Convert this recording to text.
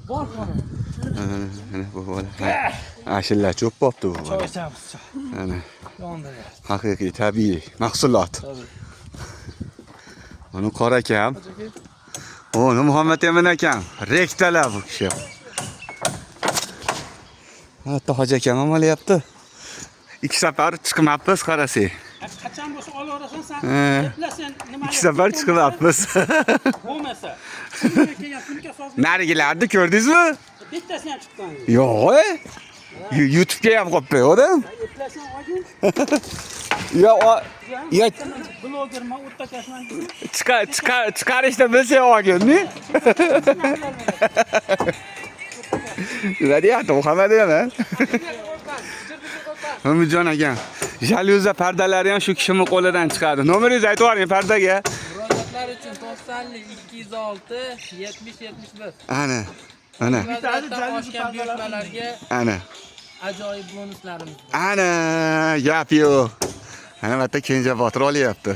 Bor qani. Ana bu bola. Ashilla cho'p bo'pti bu. Choy ichamiz. Ana Yonda. haqiqiy tabiiy mahsulot. Uni qora akam. Uni Muhammad Emin akam. Rektalar bu kishi. Hatto hoji akam ham olyapti. 2 safar chiqmabmiz qarasang. Qachon bo'lsa olaverasan sen. Deblasan nima? 2 safar chiqmabmiz. Bo'lmasa. Kunga so'z. Narigilarni ko'rdingizmi? Bittasi ham chiqqan. Yo'q. YouTube'ga ham qo'yib qo'ydim. Deblasan olgin. Ya Blogerman, o'rtakashman. chiqarishni bilsang olgin-ni. Nima deyapti Muhammad emas? Umidjon aka, jalyuza pardalari ham shu kishining qo'lidan chiqadi. Nomeringizni aytib yuboring pardaga. Murojaatlar uchun 90 206 70 71. Ana. Vaziyatdan oshgan buyurtmalarga Ana. ajoyib bonuslarimiz bor. Ana, gap yo'q. Ana bitta Kenja Botir olyapti.